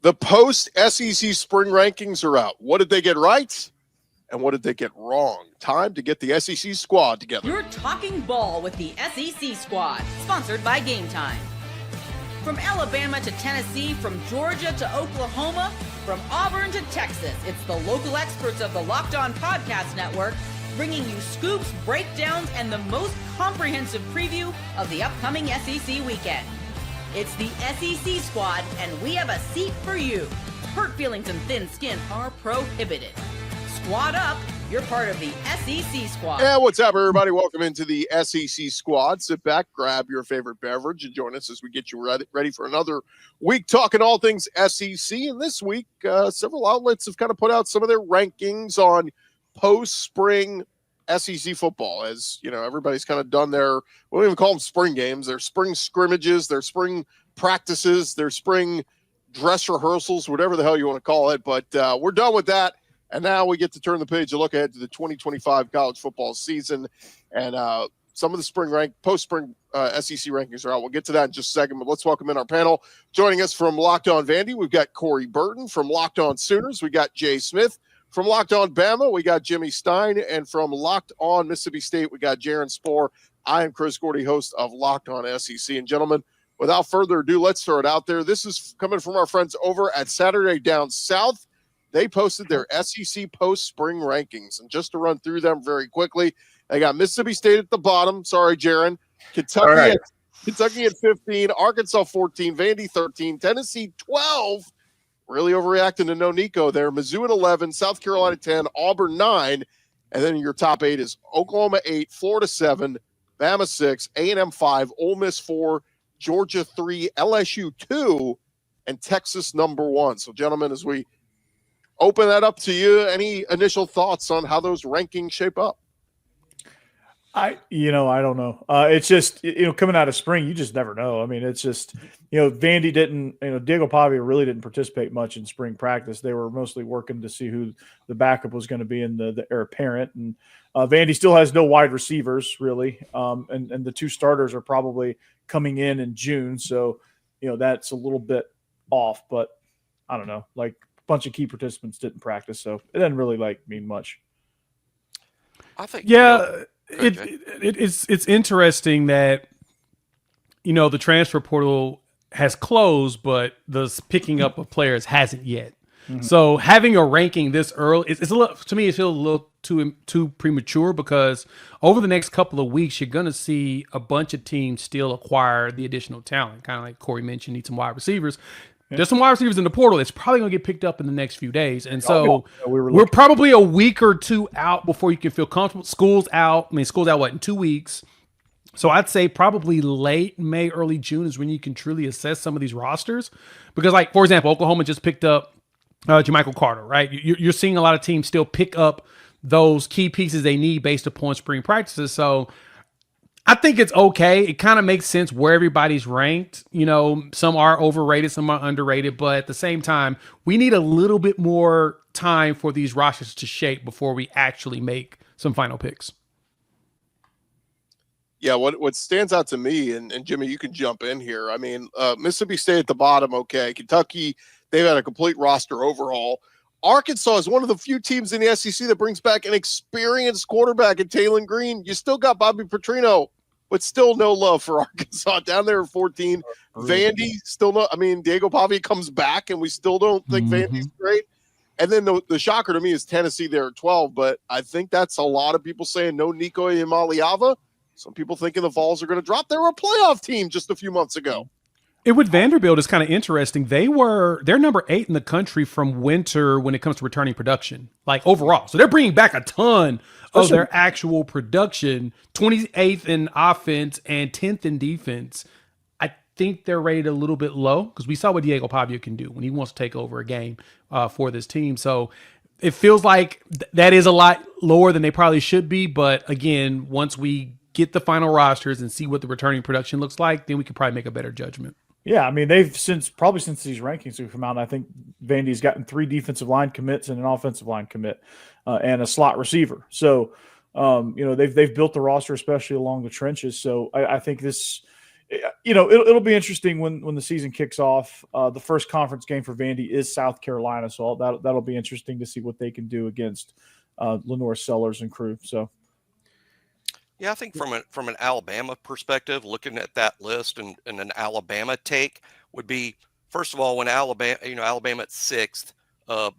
The post-SEC spring rankings are out. What did they get right? And what did they get wrong? Time to get the SEC squad together. You're talking ball with the SEC squad, sponsored by Game Time. From Alabama to Tennessee, from Georgia to Oklahoma, from Auburn to Texas, it's the local experts of the Locked On Podcast Network bringing you scoops, breakdowns, and the most comprehensive preview of the upcoming SEC weekend. It's the SEC squad, and we have a seat for you. Hurt feelings and thin skin are prohibited. Squad up. You're part of the SEC squad. Yeah, what's up, everybody? Welcome into the SEC squad. Sit back, grab your favorite beverage, and join us as we get you ready for another week talking all things SEC. And this week, several outlets have kind of put out some of their rankings on post-spring SEC football. As you know, everybody's kind of done their, we don't even call them spring games, their spring scrimmages, their spring practices, their spring dress rehearsals, whatever the hell you want to call it. But we're done with that. And now we get to turn the page and look ahead to the 2025 college football season. And some of the post-spring SEC rankings are out. We'll get to that in just a second, but let's welcome in our panel. Joining us from Locked On Vandy, we've got Corey Burton. From Locked On Sooners, we got Jay Smith. From Locked On Bama, we got Jimmy Stein. And from Locked On Mississippi State, we got Jaron Spohr. I am Chris Gordy, host of Locked On SEC. And gentlemen, without further ado, let's throw it out there. This is coming from our friends over at Saturday Down South. They posted their SEC post-spring rankings. And just to run through them very quickly, they got Mississippi State at the bottom. Sorry, Jaron. Kentucky at 15, Arkansas 14, Vandy 13, Tennessee 12. Really overreacting to no Nico there. Mizzou at 11, South Carolina 10, Auburn 9. And then your top 8 is Oklahoma 8, Florida 7, Bama 6, A&M 5, Ole Miss 4, Georgia 3, LSU 2, and Texas number 1. So, gentlemen, as we open that up to you, any initial thoughts on how those rankings shape up? I don't know. It's just, coming out of spring, you just never know. I mean, it's just, Vandy didn't, Diego Pavia really didn't participate much in spring practice. They were mostly working to see who the backup was going to be in the heir apparent. And Vandy still has no wide receivers, really. And the 2 starters are probably coming in June. So, that's a little bit off. But I don't know. Like, a bunch of key participants didn't practice. So it doesn't really, mean much. I think, it's interesting that the transfer portal has closed, but the picking up of players hasn't yet. Mm-hmm. So having a ranking this early, it's a little, to me, it feels a little too premature, because over the next couple of weeks, you're going to see a bunch of teams still acquire the additional talent. Kind of like Corey mentioned, need some wide receivers. There's some wide receivers in the portal. It's probably going to get picked up in the next few days. And so we're probably a week or 2 out before you can feel comfortable. School's out. School's out, in 2 weeks? So I'd say probably late May, early June is when you can truly assess some of these rosters. Because, for example, Oklahoma just picked up Jermichael Carter, right? You're seeing a lot of teams still pick up those key pieces they need based upon spring practices. So I think it's okay. It kind of makes sense where everybody's ranked. Some are overrated, some are underrated, but at the same time, we need a little bit more time for these rosters to shape before we actually make some final picks. Yeah, what stands out to me, and Jimmy, you can jump in here. Mississippi State at the bottom, okay. Kentucky, they've had a complete roster overhaul. Arkansas is one of the few teams in the SEC that brings back an experienced quarterback in Taylon Green. You still got Bobby Petrino, but still no love for Arkansas down there at 14. Vandy still no. Diego Pavia comes back, and we still don't think Vandy's great. And then the shocker to me is Tennessee there at 12. But I think that's a lot of people saying no Nico Imaliava. Some people thinking the Vols are going to drop. They were a playoff team just a few months ago. With Vanderbilt, it's kind of interesting. They're number 8 in the country from winter when it comes to returning production, overall. So they're bringing back a ton of their actual production, 28th in offense and 10th in defense. I think they're rated a little bit low because we saw what Diego Pavia can do when he wants to take over a game for this team. So it feels like that is a lot lower than they probably should be. But again, once we get the final rosters and see what the returning production looks like, then we could probably make a better judgment. Yeah, they've since these rankings have come out, I think Vandy's gotten 3 defensive line commits and an offensive line commit and a slot receiver. So, they've built the roster, especially along the trenches. So I think this it'll be interesting when the season kicks off. The first conference game for Vandy is South Carolina, so that'll be interesting to see what they can do against Lenore Sellers and crew. So, yeah, I think from an Alabama perspective, looking at that list and an Alabama take would be, first of all, when Alabama at 6th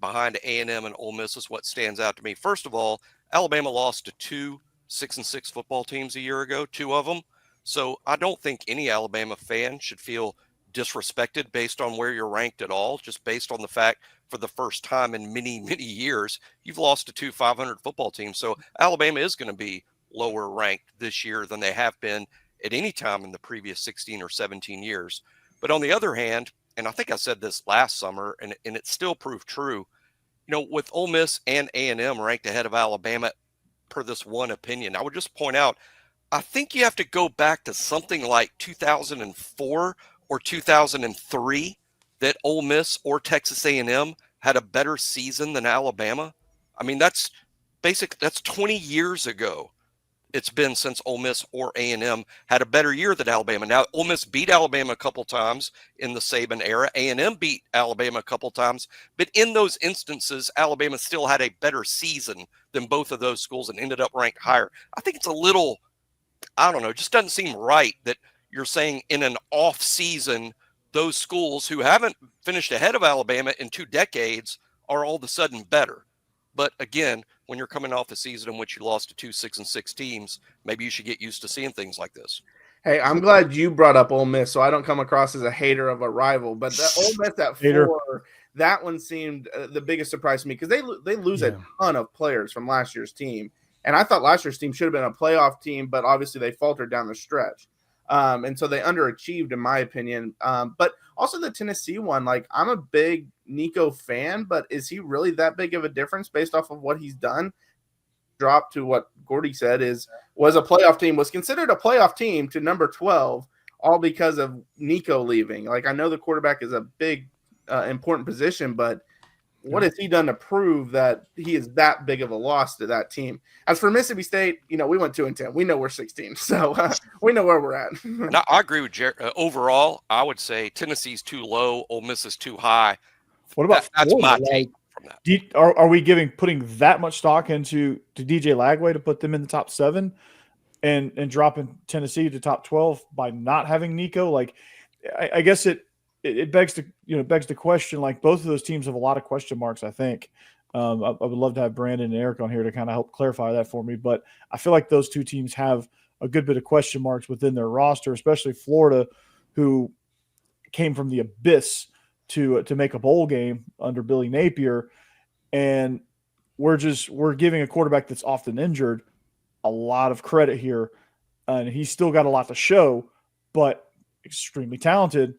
behind A&M and Ole Miss is what stands out to me. First of all, Alabama lost to 2 6-6 football teams a year ago, 2 of them. So I don't think any Alabama fan should feel disrespected based on where you're ranked at all, just based on the fact for the first time in many, many years, you've lost to 2 500 football teams. So Alabama is going to be lower ranked this year than they have been at any time in the previous 16 or 17 years. But on the other hand, and I think I said this last summer, and it still proved true, with Ole Miss and A&M ranked ahead of Alabama per this one opinion, I would just point out, I think you have to go back to something like 2004 or 2003 that Ole Miss or Texas A&M had a better season than Alabama. I mean, that's 20 years ago. It's been since Ole Miss or A&M had a better year than Alabama. Now, Ole Miss beat Alabama a couple times in the Saban era. A&M beat Alabama a couple times. But in those instances, Alabama still had a better season than both of those schools and ended up ranked higher. I think it's a little, I don't know, it just doesn't seem right that you're saying in an off season, those schools who haven't finished ahead of Alabama in 2 decades are all of a sudden better. But again, when you're coming off a season in which you lost to 2 6-6 teams, maybe you should get used to seeing things like this. Hey, I'm glad you brought up Ole Miss, so I don't come across as a hater of a rival. But the Ole Miss at 4, that one seemed the biggest surprise to me because they lose a ton of players from last year's team. And I thought last year's team should have been a playoff team, but obviously they faltered down the stretch. And so they underachieved, in my opinion. But also the Tennessee one, like, I'm a big Nico fan, but is he really that big of a difference based off of what he's done? Drop to what Gordy said was a playoff team, was considered a playoff team to number 12, all because of Nico leaving. Like, I know the quarterback is a big, important position, but what has he done to prove that he is that big of a loss to that team? As for Mississippi State, we went 2-10. We know we're 16, so we know where we're at. No, I agree with Jared. Overall, I would say Tennessee's too low, Ole Miss is too high. What about that's my take from that? Are we putting that much stock into DJ Lagway to put them in the top 7 and dropping Tennessee to top 12 by not having Nico? Like, I guess it begs the question. Like, both of those teams have a lot of question marks. I think I would love to have Brandon and Eric on here to kind of help clarify that for me. But I feel like those 2 teams have a good bit of question marks within their roster, especially Florida, who came from the abyss to make a bowl game under Billy Napier, and we're giving a quarterback that's often injured a lot of credit here, and he's still got a lot to show, but extremely talented.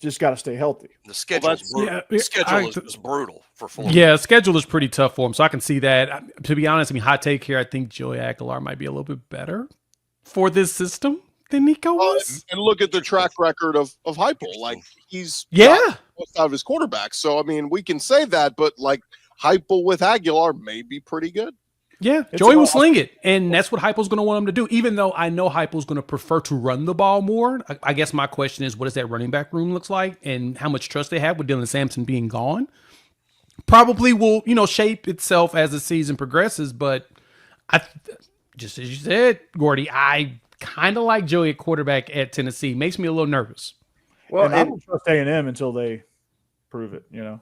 Just got to stay healthy. The schedule is brutal for Florida. Yeah, schedule is pretty tough for him, so I can see that. To be honest, hot take here, I think Joey Aguilar might be a little bit better for this system than Nico was. And look at the track record of Heupel. Like, he's most out of his quarterbacks. So, I mean, we can say that, but like Heupel with Aguilar may be pretty good. Yeah, Joey will sling it, and that's what Heupel's going to want him to do, even though I know Heupel's going to prefer to run the ball more. I guess my question is, what does that running back room looks like, and how much trust they have with Dylan Sampson being gone? Probably will, shape itself as the season progresses, but just as you said, Gordy, I kind of like Joey at quarterback at Tennessee. Makes me a little nervous. Well, and I don't trust A&M until they prove it, Yeah,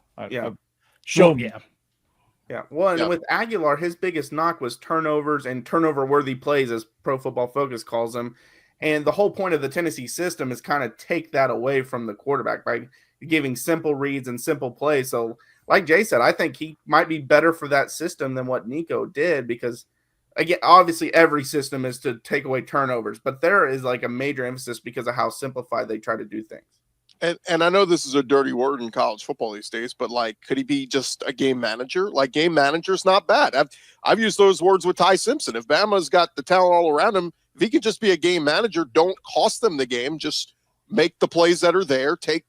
well, and with Aguilar, his biggest knock was turnovers and turnover-worthy plays, as Pro Football Focus calls them. And the whole point of the Tennessee system is kind of take that away from the quarterback by giving simple reads and simple plays. So, like Jay said, I think he might be better for that system than what Nico did because, again, obviously every system is to take away turnovers, but there is like a major emphasis because of how simplified they try to do things. And I know this is a dirty word in college football these days, but like, could he be just a game manager? Like, game manager's not bad. I've used those words with Ty Simpson. If Bama's got the talent all around him, if he could just be a game manager, don't cost them the game. Just make the plays that are there. Take,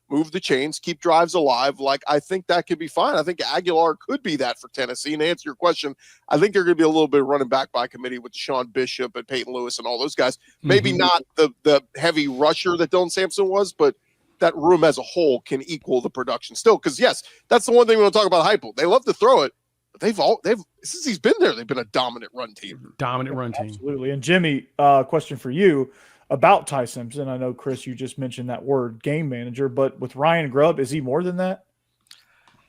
move the chains, keep drives alive. Like, I think that could be fine. I think Aguilar could be that for Tennessee. And to answer your question, I think they're going to be a little bit running back by committee with Deshaun Bishop and Peyton Lewis and all those guys. Maybe not the heavy rusher that Dylan Sampson was, but that room as a whole can equal the production still. Because, yes, that's the one thing we want to talk about Heupel. They love to throw it, but they've since he's been there, they've been a dominant run team. Absolutely. And Jimmy, question for you about Ty Simpson. I know, Chris, you just mentioned that word, game manager, but with Ryan Grubb, is he more than that?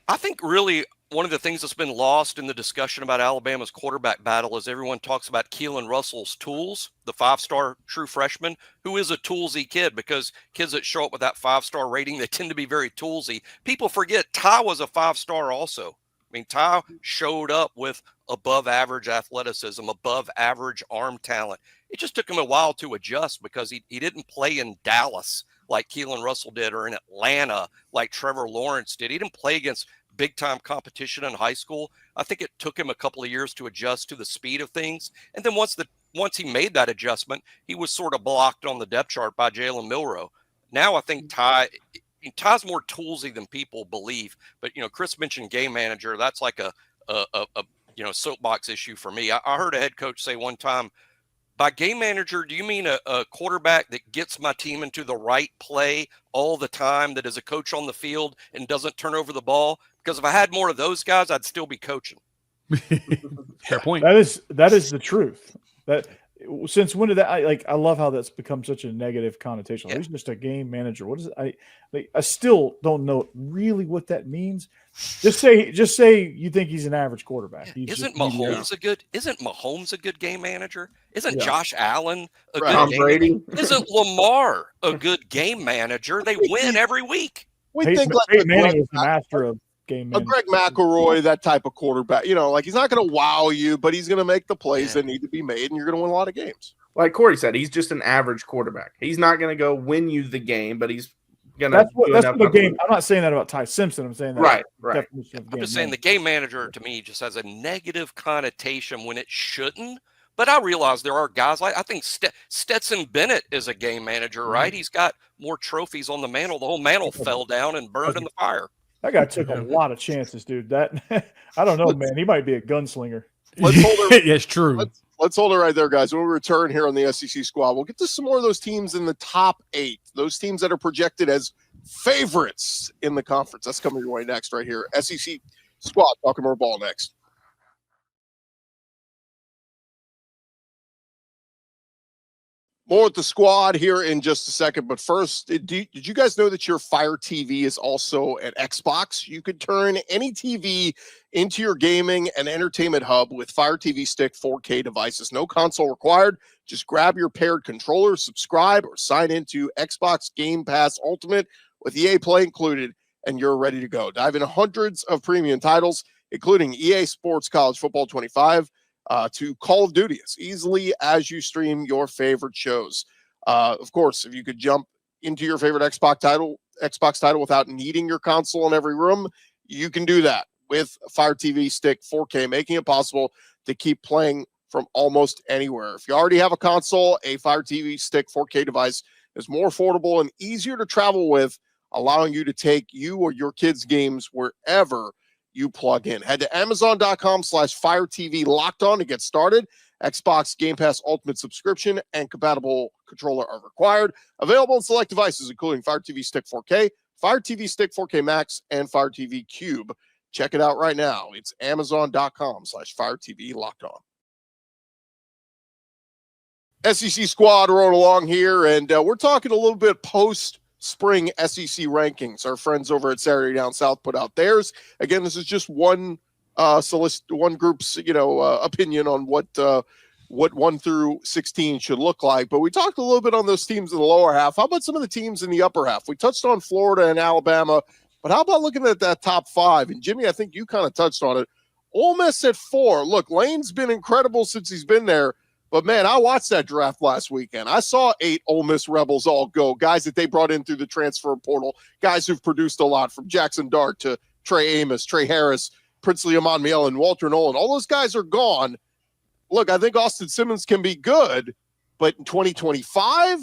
I think really one of the things that's been lost in the discussion about Alabama's quarterback battle is everyone talks about Keelan Russell's tools, the 5-star true freshman, who is a toolsy kid, because kids that show up with that 5-star rating, they tend to be very toolsy. People forget Ty was a 5-star also. I mean, Ty showed up with above average athleticism, above average arm talent. It just took him a while to adjust because he didn't play in Dallas like Keelan Russell did, or in Atlanta like Trevor Lawrence did. He didn't play against big time competition in high school. I think it took him a couple of years to adjust to the speed of things. And then once he made that adjustment, he was sort of blocked on the depth chart by Jalen Milroe. Now I think Ty's more toolsy than people believe. But, Chris mentioned game manager. That's like a soapbox issue for me. I heard a head coach say one time, by game manager, do you mean a quarterback that gets my team into the right play all the time, that is a coach on the field and doesn't turn over the ball? Because if I had more of those guys, I'd still be coaching. Fair point. That is the truth. That since when did that? I love how that's become such a negative connotation. He's just a game manager. What is it? I still don't know really what that means. Just say you think he's an average quarterback. Isn't Mahomes a good game manager? Isn't Josh Allen a good Tom game Brady? manager? Isn't Lamar a good game manager? They win every week. We Peyton think like Manning was the master of game a management. Greg McElroy, that type of quarterback. Like, he's not going to wow you, but he's going to make the plays that need to be made, and you're going to win a lot of games. Like Corey said, he's just an average quarterback. He's not going to go win you the game, but he's going to. That's what the game. I'm not saying that about Ty Simpson. I'm saying that right. I'm just saying the game manager to me just has a negative connotation when it shouldn't. But I realize there are guys like, I think Stetson Bennett is a game manager, right? He's got more trophies on the mantle. The whole mantle fell down and burned in the fire. That guy took a lot of chances, dude. That I don't know, man. He might be a gunslinger. Let's hold it. It's true. Let's hold it right there, guys. When we return here on the SEC Squad, we'll get to some more of those teams in the top 8, those teams that are projected as favorites in the conference. That's coming your way next, right here. SEC Squad, talking more ball next. More with the squad here in just a second. But first, did you guys know that your Fire TV is also an Xbox? You could turn any TV into your gaming and entertainment hub with Fire TV Stick 4K devices. No console required. Just grab your paired controller, subscribe, or sign into Xbox Game Pass Ultimate with EA Play included, and you're ready to go. Dive into hundreds of premium titles, including EA Sports College Football 25, to Call of Duty as easily as you stream your favorite shows. Of course, if you could jump into your favorite Xbox title without needing your console in every room, you can do that with Fire TV Stick 4K, making it possible to keep playing from almost anywhere. If you already have a console, a Fire TV Stick 4K device is more affordable and easier to travel with, allowing you to take you or your kids' games wherever you plug in. Head to Amazon.com/Fire TV Locked On to get started. Xbox Game Pass Ultimate subscription and compatible controller are required. Available on select devices, including Fire TV Stick 4K, Fire TV Stick 4K Max, and Fire TV Cube. Check it out right now. It's Amazon.com/Fire TV Locked On. SEC Squad rolling along here, and we're talking a little bit post-spring SEC rankings. Our friends over at Saturday Down South put out theirs. Again, this is just one group's opinion on what 1 through 16 should look like. But we talked a little bit on those teams in the lower half. How about some of the teams in the upper half? We touched on Florida and Alabama, but how about looking at that top 5? And Jimmy, I think you kind of touched on it. Ole Miss at 4. Look, Lane's been incredible since he's been there. But, man, I watched that draft last weekend. I saw 8 Ole Miss Rebels all go, guys that they brought in through the transfer portal, guys who've produced a lot, from Jackson Dart to Trey Amos, Trey Harris, Princely Amonmiel, and Walter Nolan. All those guys are gone. Look, I think Austin Simmons can be good, but in 2025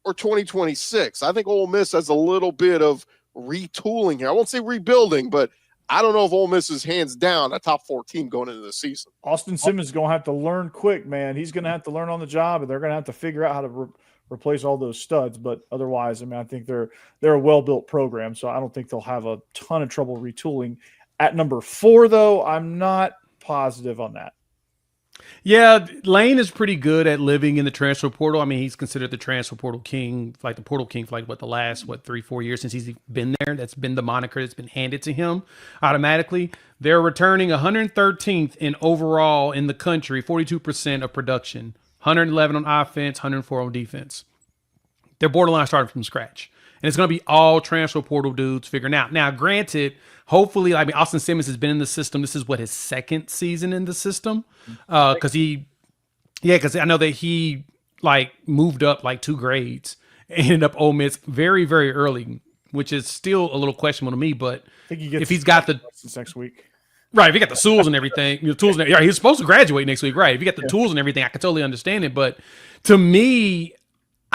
or 2026, I think Ole Miss has a little bit of retooling here. I won't say rebuilding, but I don't know if Ole Miss is hands down a top 4 team going into the season. Austin Simmons is going to have to learn quick, man. He's going to have to learn on the job, and they're going to have to figure out how to replace all those studs. But otherwise, I mean, I think they're a well-built program, so I don't think they'll have a ton of trouble retooling. At number 4, though, I'm not positive on that. Yeah, Lane is pretty good at living in the transfer portal. I mean, he's considered the transfer portal king, like the portal king for the last 3-4 years since he's been there. That's been the moniker that's been handed to him automatically. They're returning 113th in overall in the country, 42% of production, 111 on offense, 104 on defense. They're borderline starting from scratch. And it's going to be all transfer portal dudes figuring out. Now, granted, hopefully, I mean, Austin Simmons has been in the system. This is his second season in the system. Because I know that he moved up 2 grades and ended up Ole Miss very, very early, which is still a little questionable to me. But I think he gets if he's got the next week, right, if he got the tools and everything, he's supposed to graduate next week, right? If you got the tools and everything, I can totally understand it. But to me,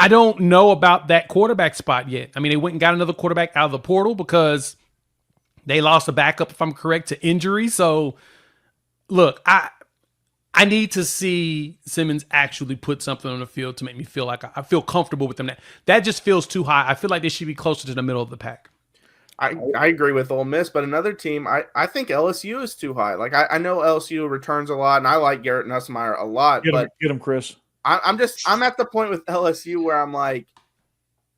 I don't know about that quarterback spot yet. I mean, they went and got another quarterback out of the portal because they lost a backup, if I'm correct, to injury. So, look, I need to see Simmons actually put something on the field to make me feel like I feel comfortable with them. That just feels too high. I feel like they should be closer to the middle of the pack. I agree with Ole Miss, but another team, I think LSU is too high. I know LSU returns a lot, and I like Garrett Nussmeier a lot. Get him, Chris. I'm at the point with LSU where I'm like,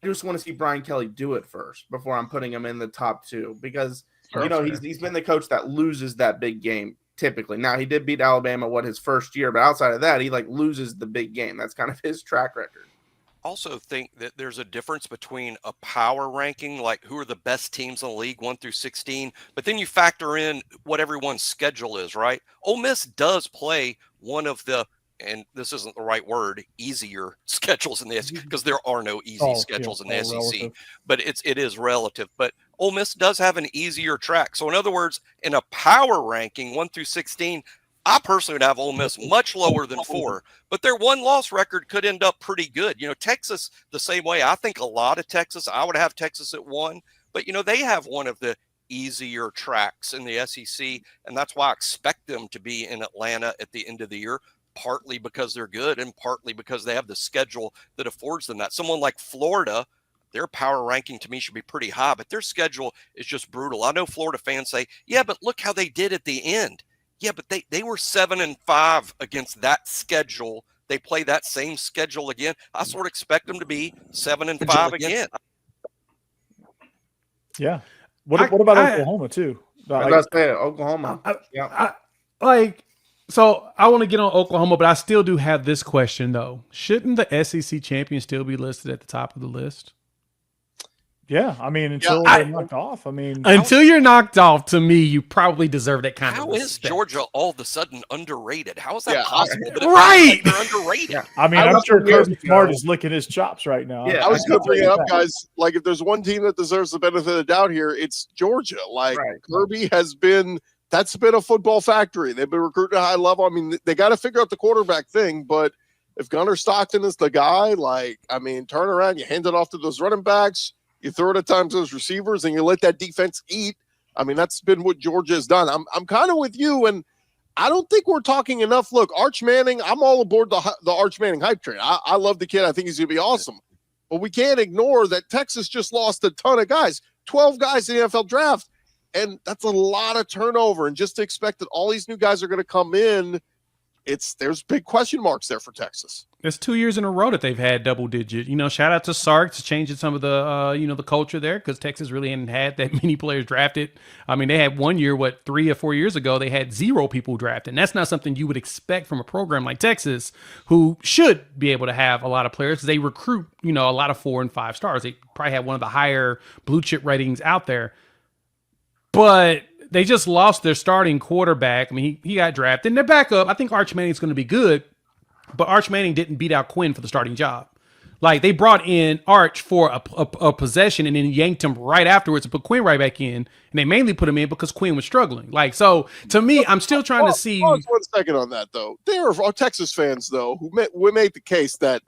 I just want to see Brian Kelly do it first before I'm putting him in the top 2 because he's been the coach that loses that big game typically. Now he did beat Alabama his first year, but outside of that, he loses the big game. That's kind of his track record. Also think that there's a difference between a power ranking, like who are the best teams in the league 1 through 16, but then you factor in what everyone's schedule is, right? Ole Miss does play one of the, and this isn't the right word, easier schedules in the SEC, because there are no easy schedules in the SEC, relative. But it is relative. But Ole Miss does have an easier track. So in other words, in a power ranking 1 through 16, I personally would have Ole Miss much lower than 4, but their 1-loss record could end up pretty good. Texas the same way. I think a lot of Texas, I would have Texas at 1, but they have one of the easier tracks in the SEC, and that's why I expect them to be in Atlanta at the end of the year. Partly because they're good and partly because they have the schedule that affords them that. Someone like Florida, their power ranking to me should be pretty high, but their schedule is just brutal. I know Florida fans say, yeah, but look how they did at the end. Yeah, but they were 7-5 against that schedule. They play that same schedule again. I sort of expect them to be 7-5 again. Yeah. What about Oklahoma too? I was about to say Oklahoma. So I want to get on Oklahoma, but I still do have this question though. Shouldn't the SEC champion still be listed at the top of the list? Yeah, I mean, until they're knocked off. I mean, until you're knocked off, to me, you probably deserve that kind of respect. How is Georgia all of a sudden underrated? How is that possible? Right. They're underrated. Yeah. I mean, I'm sure Kirby Smart is licking his chops right now. Yeah, I was going to bring it up, guys. If there's one team that deserves the benefit of the doubt here, it's Georgia. Kirby has been. That's been a football factory. They've been recruiting at a high level. I mean, they got to figure out the quarterback thing, but if Gunnar Stockton is the guy, turn around, you hand it off to those running backs, you throw it at times to those receivers, and you let that defense eat. I mean, that's been what Georgia has done. I'm kind of with you, and I don't think we're talking enough. Look, Arch Manning, I'm all aboard the Arch Manning hype train. I love the kid. I think he's going to be awesome. But we can't ignore that Texas just lost a ton of guys, 12 guys in the NFL draft. And that's a lot of turnover. And just to expect that all these new guys are going to come in, there's big question marks there for Texas. It's 2 years in a row that they've had double digit. Shout out to Sark changing some of the, the culture there, because Texas really hadn't had that many players drafted. I mean, they had 1 year, 3 or 4 years ago, they had 0 people drafted. And that's not something you would expect from a program like Texas, who should be able to have a lot of players because they recruit, a lot of 4 and 5 stars. They probably have one of the higher blue chip ratings out there. But they just lost their starting quarterback. I mean, he got drafted. And their backup, I think Arch Manning's going to be good, but Arch Manning didn't beat out Quinn for the starting job. They brought in Arch for a possession and then yanked him right afterwards and put Quinn right back in. And they mainly put him in because Quinn was struggling. So to me, I'm still trying to see. Pause 1 second on that, though. There are Texas fans, though, who made the case that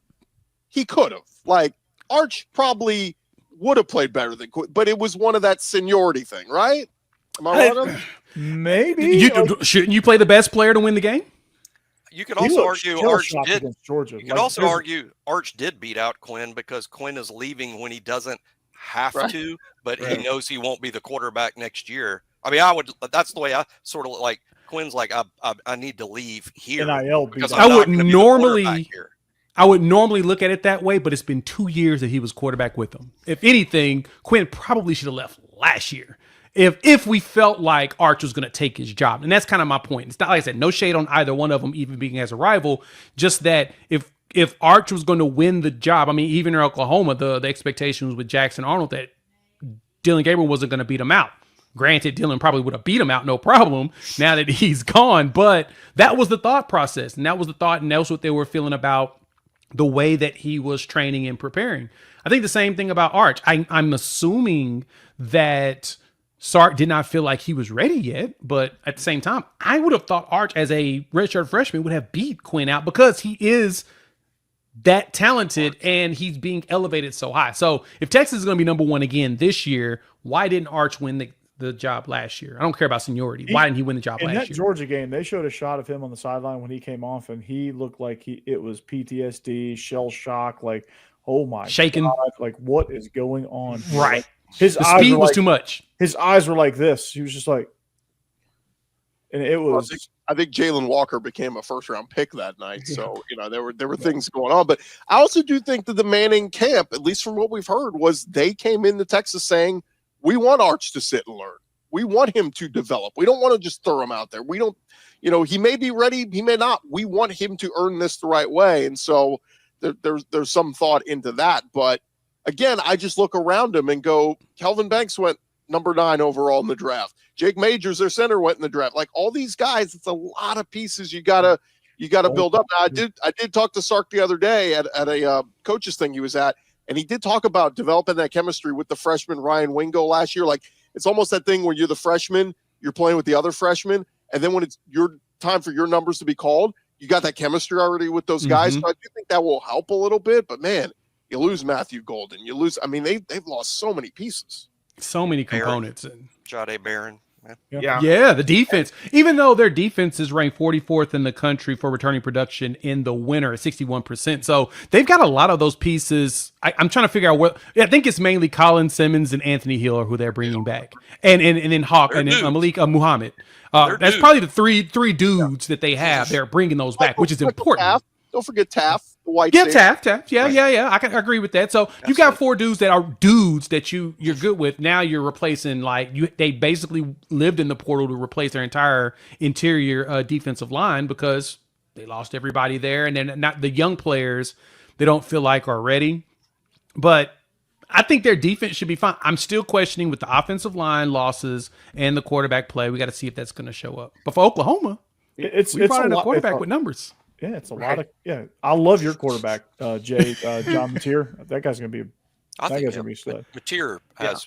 he could have. Arch probably would have played better than Quinn, but it was one of that seniority thing, right? Am I wrong on that? Maybe. Shouldn't you play the best player to win the game? You could also argue Arch did. Against Georgia. You could also argue Arch did beat out Quinn because Quinn is leaving when he doesn't have to, but he knows he won't be the quarterback next year. I mean, that's the way I sort of like Quinn's like, I need to leave here. Because I would normally look at it that way, but it's been 2 years that he was quarterback with them. If anything, Quinn probably should have left last year. If we felt like Arch was going to take his job. And that's kind of my point. It's not like I said, no shade on either one of them, even being as a rival, just that if Arch was going to win the job, I mean, even in Oklahoma, the expectation was with Jackson Arnold that Dylan Gabriel wasn't going to beat him out. Granted, Dylan probably would have beat him out, no problem, now that he's gone. But that was the thought process. And that was the thought, and that was what they were feeling about the way that he was training and preparing. I think the same thing about Arch. I'm assuming that Sark did not feel like he was ready yet, but at the same time, I would have thought Arch as a redshirt freshman would have beat Quinn out because he is that talented and he's being elevated so high. So if Texas is going to be number one again this year, why didn't Arch win the job last year? I don't care about seniority. Why didn't he win the job last year? In that Georgia game, they showed a shot of him on the sideline when he came off, and he looked like it was PTSD, shell shock, like, oh my shaking. God, like what is going on? Right. Like, his the eyes speed were was like, too much. His eyes were like this. He was just like, and it was. I think Jalen Walker became a first-round pick that night. So, there were things going on. But I also do think that the Manning camp, at least from what we've heard, was they came into Texas saying, we want Arch to sit and learn. We want him to develop. We don't want to just throw him out there. We don't, he may be ready, he may not. We want him to earn this the right way. And so there's some thought into that. But again, I just look around him and go, Kelvin Banks went number 9 overall in the draft. Jake Majors, their center, went in the draft. Like all these guys, it's a lot of pieces you gotta build up. Now, I did talk to Sark the other day at a coaches thing he was at, and he did talk about developing that chemistry with the freshman Ryan Wingo last year. Like it's almost that thing where you're the freshman, you're playing with the other freshmen, and then when it's your time for your numbers to be called, you got that chemistry already with those guys. So I do think that will help a little bit. But man, you lose Matthew Golden, you lose. I mean, they've lost so many pieces. So many components. Jade Barron. Yeah, the defense. Even though their defense is ranked 44th in the country for returning production in the winter at 61%. So they've got a lot of those pieces. I'm trying to figure out what. I think it's mainly Colin Simmons and Anthony Hill who they're bringing back. And then Hawk and then Malik Muhammad. That's probably the three dudes that they have. They're bringing those back, which is important. Taft. Don't forget Taft. White Taft. Yeah. I can agree with that. So you got 4 dudes that are dudes that you're good with. Now you're replacing they basically lived in the portal to replace their entire interior defensive line because they lost everybody there, and then not the young players they don't feel like are ready. But I think their defense should be fine. I'm still questioning with the offensive line losses and the quarterback play. We got to see if that's going to show up. But for Oklahoma, it's brought in a quarterback with numbers. Yeah, it's a lot of I love your quarterback, Jay John Mateer. That guy's gonna be a stud. Mateer has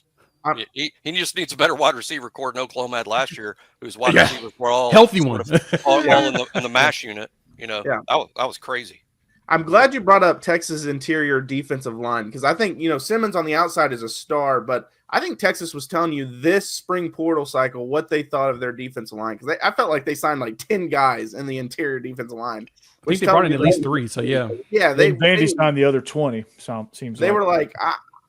he just needs a better wide receiver core than Oklahoma had last year, whose wide receivers were all healthy ones, all in the mash unit. That was crazy. I'm glad you brought up Texas interior defensive line because I think Simmons on the outside is a star, but I think Texas was telling you this spring portal cycle what they thought of their defensive line because I felt like they signed like 10 guys in the interior defensive line. I think they brought in at least 3, so yeah. Vandy signed the other 20. Seems they were like,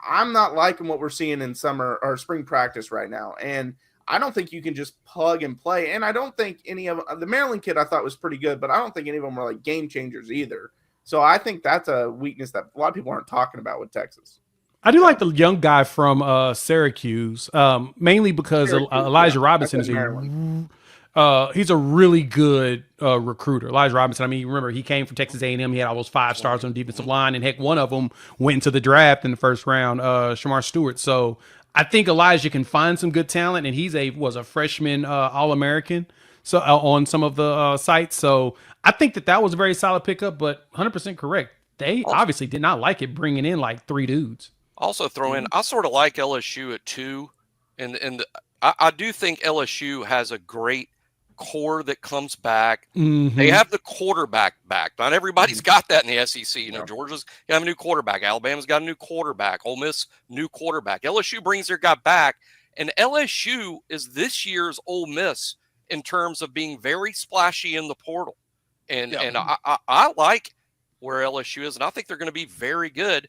I'm not liking what we're seeing in summer or spring practice right now, and I don't think you can just plug and play. And I don't think any of the Maryland kid I thought was pretty good, but I don't think any of them were like game changers either. So I think that's a weakness that a lot of people aren't talking about with Texas. I do like the young guy from Syracuse, mainly because Elijah Robinson is he's a really good recruiter. Elijah Robinson, I mean, remember, he came from Texas A&M. He had all those 5 stars on the defensive line, and heck, one of them went into the draft in the first round, Shamar Stewart. So I think Elijah can find some good talent, and he was a freshman All-American on some of the sites. So I think that was a very solid pickup, but 100% correct. They obviously did not like it bringing in like 3 dudes. Also throw in, I sort of like LSU at 2, and I do think LSU has a great core that comes back. Mm-hmm. They have the quarterback back. Not everybody's got that in the SEC. You know, Georgia's got a new quarterback. Alabama's got a new quarterback. Ole Miss, new quarterback. LSU brings their guy back. And LSU is this year's Ole Miss in terms of being very splashy in the portal. And I like where LSU is, and I think they're going to be very good.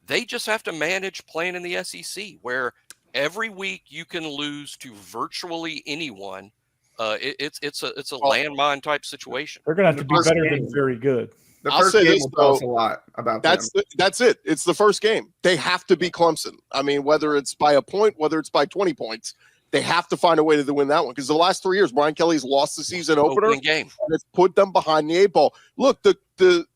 They just have to manage playing in the SEC, where every week you can lose to virtually anyone. It's a landmine type situation. They're going to have to be better than very good. The first game will tell us a lot about that's them. That's it. It's the first game. They have to be Clemson. I mean, whether it's by a point, whether it's by 20 points, they have to find a way to win that one. Because the last 3 years, Brian Kelly's lost the season opener game, and it's put them behind the 8 ball. Look, the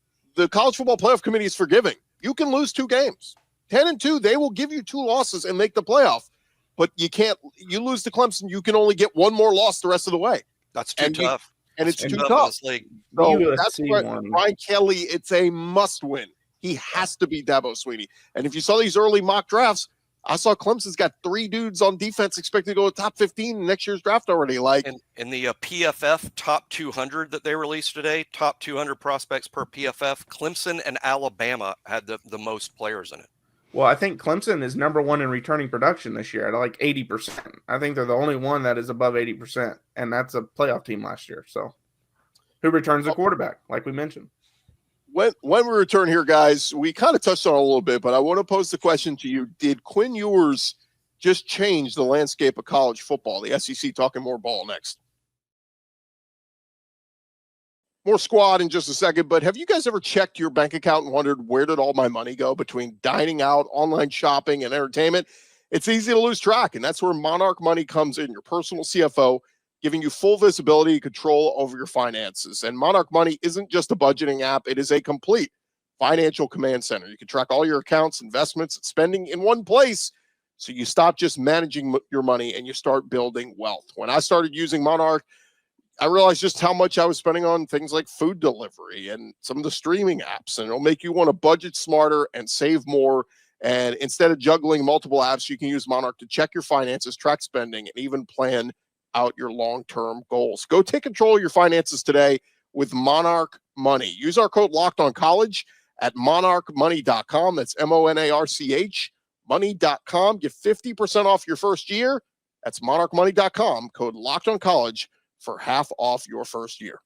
College Football Playoff Committee is forgiving. You can lose 2 games, 10-2. They will give you 2 losses and make the playoff. But you can't. You lose to Clemson, you can only get 1 more loss the rest of the way. That's too tough. And it's too tough. So that's what one. Brian Kelly, it's a must win. He has to be Dabo Swinney. And if you saw these early mock drafts, I saw Clemson's got 3 dudes on defense expected to go to top 15 in next year's draft already. Like in the PFF top 200 that they released today, top 200 prospects per PFF, Clemson and Alabama had the most players in it. Well, I think Clemson is number 1 in returning production this year at like 80%. I think they're the only one that is above 80%, and that's a playoff team last year. So, who returns the quarterback, like we mentioned? When we return here, guys, we kind of touched on it a little bit, but I want to pose the question to you. Did Quinn Ewers just change the landscape of college football? The SEC talking more ball next. More squad in just a second, but have you guys ever checked your bank account and wondered where did all my money go between dining out, online shopping, and entertainment? It's easy to lose track, and that's where Monarch Money comes in, your personal CFO, giving you full visibility and control over your finances. And Monarch Money isn't just a budgeting app, it is a complete financial command center. You can track all your accounts, investments, and spending in one place, so you stop just managing your money and you start building wealth. When I started using Monarch, I realized just how much I was spending on things like food delivery and some of the streaming apps, and it'll make you want to budget smarter and save more. And instead of juggling multiple apps, you can use Monarch to check your finances, track spending, and even plan out your long-term goals. Go take control of your finances today with Monarch Money. Use our code LOCKEDONCollege at monarchmoney.com. That's MONARCH money.com. Get 50% off your first year. That's monarchmoney.com. Code LOCKEDONCollege for half off your first year.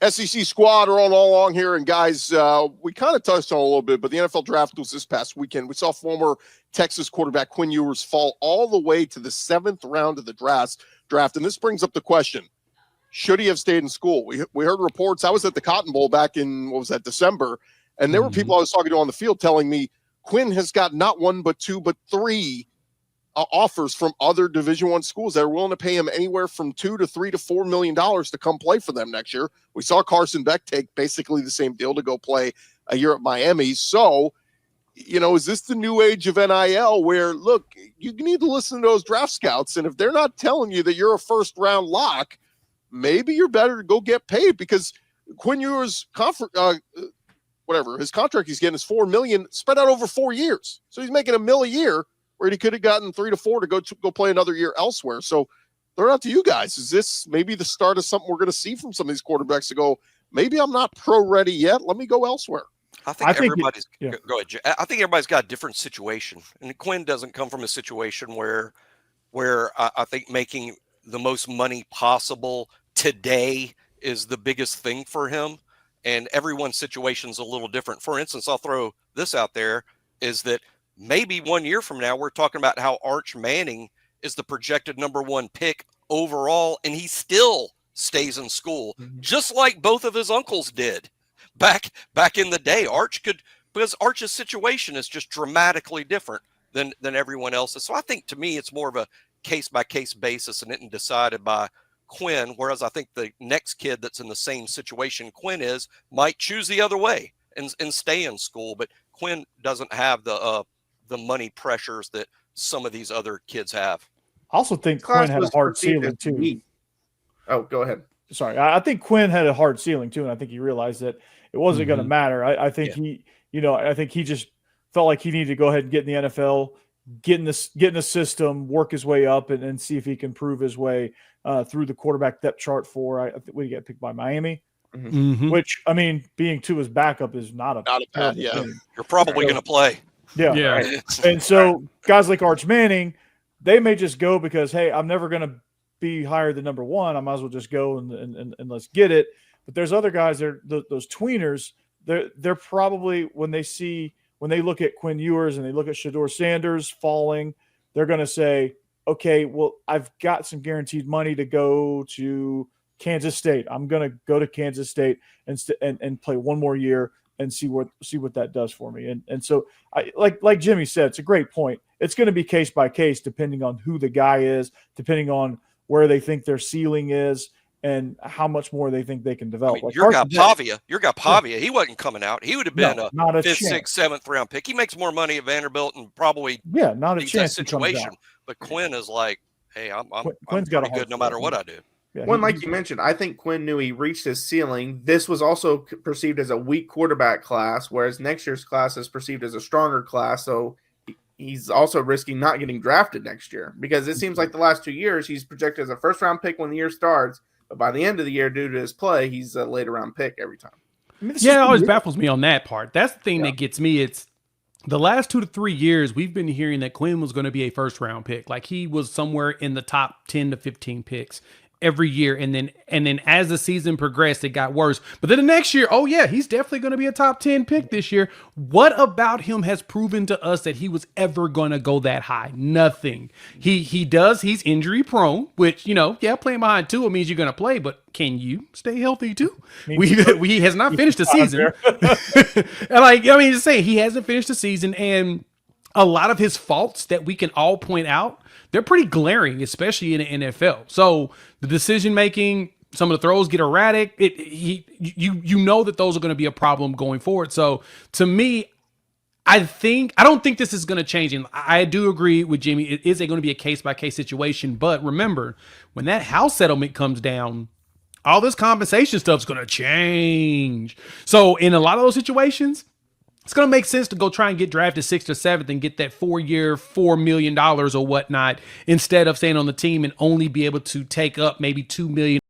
SEC squad are on all along here. And guys, we kind of touched on a little bit, but the NFL draft was this past weekend. We saw former Texas quarterback Quinn Ewers fall all the way to the 7th round of the draft. And this brings up the question, should he have stayed in school? We heard reports. I was at the Cotton Bowl back in, December. And there were people I was talking to on the field telling me Quinn has got not 1, but 2, but 3 offers from other Division I schools that are willing to pay him anywhere from $2 to $3 to $4 million to come play for them next year. We saw Carson Beck take basically the same deal to go play a year at Miami. So, is this the new age of NIL where, look, you need to listen to those draft scouts, and if they're not telling you that you're a first round lock, maybe you're better to go get paid, because Quinn Ewers' his contract he's getting is $4 million spread out over 4 years. So he's making $1 million a year, where he could have gotten 3 to 4 to go play another year elsewhere. So they're up to you guys. Is this maybe the start of something we're going to see from some of these quarterbacks to go, maybe I'm not pro ready yet, let me go elsewhere? I think everybody's go ahead. I think everybody's got a different situation, and Quinn doesn't come from a situation where I think making the most money possible today is the biggest thing for him, and everyone's situation is a little different. For instance, I'll throw this out there, is that maybe 1 year from now, we're talking about how Arch Manning is the projected number 1 pick overall, and he still stays in school, just like both of his uncles did back in the day. Because Arch's situation is just dramatically different than everyone else's. So I think, to me, it's more of a case-by-case basis and isn't decided by Quinn, whereas I think the next kid that's in the same situation Quinn is might choose the other way and stay in school. But Quinn doesn't have the money pressures that some of these other kids have. I also think Quinn had a hard ceiling too. Oh, go ahead. Sorry. I think Quinn had a hard ceiling too, and I think he realized that it wasn't going to matter. I think I think he just felt like he needed to go ahead and get in the NFL, get in the system, work his way up, and see if he can prove his way through the quarterback depth chart for. I think we get picked by Miami, which I mean, being Tua's backup is not a bad. Yeah, thing. You're probably going to play. Yeah, yeah. Right. And so guys like Arch Manning, they may just go because, hey, I'm never going to be higher than number one. I might as well just go and let's get it. But there's other guys, those tweeners. They're probably when they look at Quinn Ewers and they look at Shedeur Sanders falling, they're going to say, okay, well, I've got some guaranteed money to go to Kansas State. I'm going to go to Kansas State and play one more year and see what that does for me. And so I like Jimmy said, it's a great point. It's going to be case by case, depending on who the guy is, depending on where they think their ceiling is and how much more they think they can develop. I mean, your guy Pavia, he wasn't coming out. He would have been not a 5th, 6th, 7th round pick. He makes more money at Vanderbilt and probably not a chance situation. But Quinn is like, hey, I'm Quinn's got pretty good no matter what I do. Yeah, Quinn, like you mentioned, I think Quinn knew he reached his ceiling. This was also perceived as a weak quarterback class, whereas next year's class is perceived as a stronger class. So he's also risking not getting drafted next year because it seems like the last 2 years he's projected as a first-round pick when the year starts, but by the end of the year, due to his play, he's a later-round pick every time. I mean, it always baffles me on that part. That's the thing that gets me. It's the last 2 to 3 years we've been hearing that Quinn was going to be a first-round pick, like he was somewhere in the top 10 to 15 picks every year, and then as the season progressed, it got worse. But then the next year, oh yeah, he's definitely going to be a top 10 pick this year. What about him has proven to us that he was ever going to go that high? Nothing. He's injury prone, which playing behind Tua means you're going to play, but can you stay healthy too? He has not finished the season. Just saying, he hasn't finished the season, and a lot of his faults that we can all point out, they're pretty glaring, especially in the NFL. So the decision making, some of the throws get erratic. You know that those are going to be a problem going forward. So to me, I don't think this is going to change. And I do agree with Jimmy. It is going to be a case by case situation. But remember, when that house settlement comes down, all this compensation stuff is going to change. So in a lot of those situations, it's going to make sense to go try and get drafted 6th or 7th and get that 4-year, $4 million or whatnot, instead of staying on the team and only be able to take up maybe $2 million